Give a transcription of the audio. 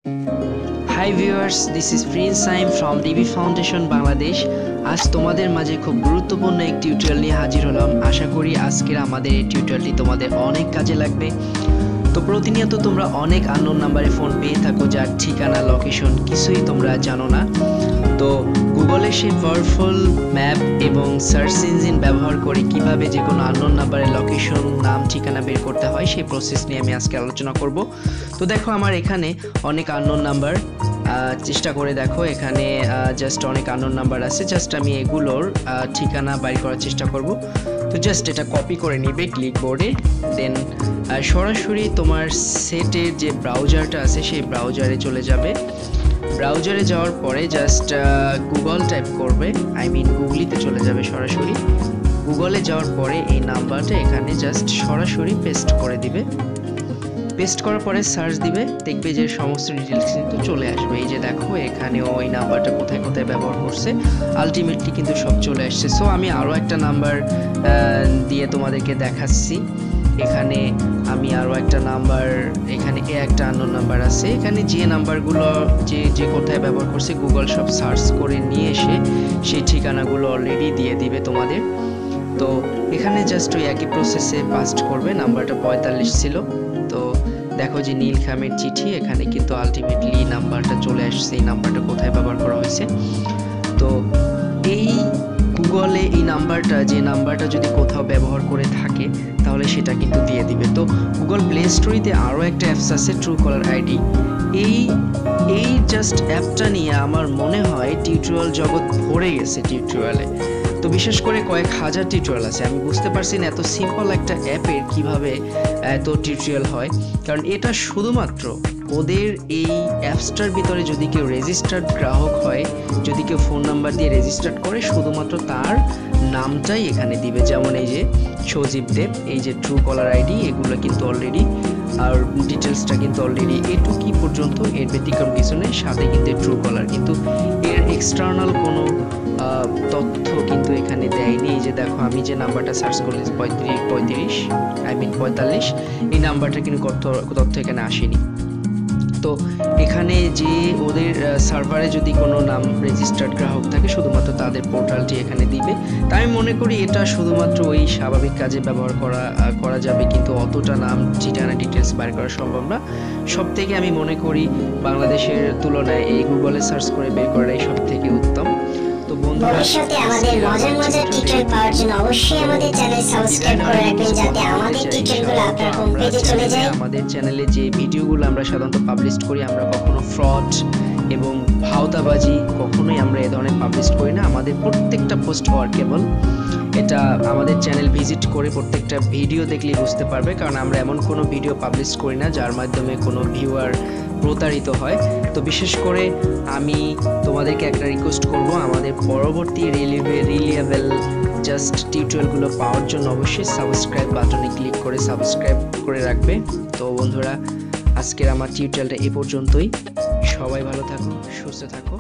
Hi viewers, this is Prince Saim from DB Foundation Bangladesh. আজ তোমাদের মাঝে খুব গুরুত্বপূর্ণ এক টিউটোরিয়াল নিয়ে হাজির হলাম। আশা করি আজকের আমাদের এই টিউটোরিয়ালটি তোমাদের অনেক কাজে লাগবে। তো প্রতিনিয়ত তোমরা অনেক আননোন নাম্বারে ফোন পেয়ে থাকো যার ঠিকানা লোকেশন কিছুই তোমরা জানো না। তো গুগলে সেই পাওয়ারফুল ম্যাপ এবং সার্চ ইঞ্জিন ব্যবহার করে কিভাবে যে কোনো আননোন নাম্বারের লোকেশন নাম ঠিকানা বের করতে হয় সেই প্রসেস নিয়ে আমি আজকে আলোচনা করব। তো দেখো আমার এখানে অনেক আননোন নাম্বার, চেষ্টা করে দেখো এখানে জাস্ট অনেক আননোন নাম্বার আছে। জাস্ট আমি এগুলোর ঠিকানা বাইর করার চেষ্টা করব। তো জাস্ট এটা কপি করে নিবে ক্লিকবোর্ডে, দেন সরাসরি তোমার সেটের যে ব্রাউজারটা আছে সেই ব্রাউজারে চলে যাবে। ব্রাউজারে যাওয়ার পরে জাস্ট গুগল টাইপ করবে, গুগলিতে চলে যাবে সরাসরি। গুগলে যাওয়ার পরে এই নাম্বারটা এখানে জাস্ট সরাসরি পেস্ট করে দিবে। পেস্ট করার পরে সার্চ দিবে, দেখবে যে সমস্ত ডিটেলস কিন্তু চলে আসবে। এই যে দেখো এখানে ওই নাম্বারটা কোথায় কোথায় ব্যবহার করছে, আলটিমেটলি কিন্তু সব চলে আসছে। সো আমি আরও একটা নাম্বার দিয়ে তোমাদেরকে দেখাচ্ছি। এখানে আমি আরও একটা নাম্বার, এখানে একটা আননোন নাম্বার আছে। এখানে যে নাম্বারগুলো যে কোথায় ব্যবহার করছে গুগল সব সার্চ করে নিয়ে এসে সেই ঠিকানাগুলো অলরেডি দিয়ে দিবে তোমাদের। তো এখানে জাস্ট ওই একই প্রসেসে পাস্ট করবে। নাম্বারটা 45 ছিল। তো দেখো যে নীল খামের চিঠি, এখানে কিন্তু আলটিমেটলি নাম্বারটা চলে আসছে, এই নাম্বারটা কোথায় ব্যবহার করা হয়েছে। তো এই গুগলে এই নাম্বারটা, যে নাম্বারটা যদি কোথাও ব্যবহার করে থাকে তাহলে সেটা কিন্তু দিয়ে দিবে। তো গুগল প্লে স্টোরিতে আরও একটা অ্যাপস আছে ট্রুকলার আইডি। এই জাস্ট অ্যাপটা নিয়ে আমার মনে হয় টিউটোরিয়াল জগৎ ভরে গেছে টিউটোরিয়ালে। তো বিশেষ করে কয়েক হাজার টিউটোরিয়াল আছে। আমি বুঝতে পারছি না এত সিম্পল একটা অ্যাপের কিভাবে এত টিউটোরিয়াল হয়, কারণ এটা শুধুমাত্র ওদের এই অ্যাপসটার ভিতরে যদি কেউ রেজিস্টার্ড গ্রাহক হয়, যদি কেউ ফোন নাম্বার দিয়ে রেজিস্টার্ড করে, শুধুমাত্র তার নামটাই এখানে দিবে। যেমন এই যে সজীব দেব, এই যে ট্রুকলার আইডি, এগুলো কিন্তু অলরেডি, আর ডিটেলসটা কিন্তু অলরেডি এটুকি পর্যন্ত, এর ব্যতিক্রম কিছু নেই। সাথে কিন্তু ট্রুকলার কিন্তু এর এক্সটার্নাল কোনো তথ্য কিন্তু এখানে দেয়নি। এই যে দেখো আমি যে নাম্বারটা সার্চ করলে 45, এই নাম্বারটা কিন্তু তথ্য এখানে আসেনি। তো এখানে যে ওদের সার্ভারে যদি কোনো নাম রেজিস্টার্ড গ্রাহক থাকে শুধুমাত্র তাদের পোর্টালটি এখানে দিবে। তাই আমি মনে করি এটা শুধুমাত্র ওই স্বাভাবিক কাজে ব্যবহার করা যাবে, কিন্তু অতটা নাম ঠিকানা ডিটেলস বাইর করা সম্ভব না। সব থেকে আমি মনে করি বাংলাদেশের তুলনায় এই গুগলে সার্চ করে বের করাটাই সব থেকে উত্তম। তো বন্ধুরা, ভবিষ্যতে আমাদের মজার টিউটোরিয়াল পাওয়ার জন্য অবশ্যই আমাদের চ্যানেল সাবস্ক্রাইব করে রাখবেন, যাতে আমাদের টিউটোরিয়ালগুলো আপনার হোম পেজে চলে যায়। আমাদের চ্যানেলে যে ভিডিওগুলো আমরা সাধারণত পাবলিশ করি, আমরা কখনো ফ্রড এবং ভাওতাবাজি কখনোই আমরা এ ধরনের পাবলিশ করি না। আমাদের প্রত্যেকটা পোস্ট ওয়ার্কেবল। এটা আমাদের চ্যানেল ভিজিট করে প্রত্যেকটা ভিডিও দেখলেই বুঝতে পারবে, কারণ আমরা এমন কোনো ভিডিও পাবলিশ করি না যার মাধ্যমে কোনো ভিউয়ার প্রতারিত হয়। তো বিশেষ করে আমি তোমাদেরকে একটা রিকোয়েস্ট করব, আমাদের পরবর্তী রিলিয়েবল জাস্ট টিউটোরিয়ালগুলো পাওয়ার জন্য অবশ্যই সাবস্ক্রাইব বাটনে ক্লিক করে সাবস্ক্রাইব করে রাখবে। তো বন্ধুরা, আজকের আমার টিউটোরিয়ালটা এ পর্যন্তই। সবাই ভালো থাকো, সুস্থ থাকো।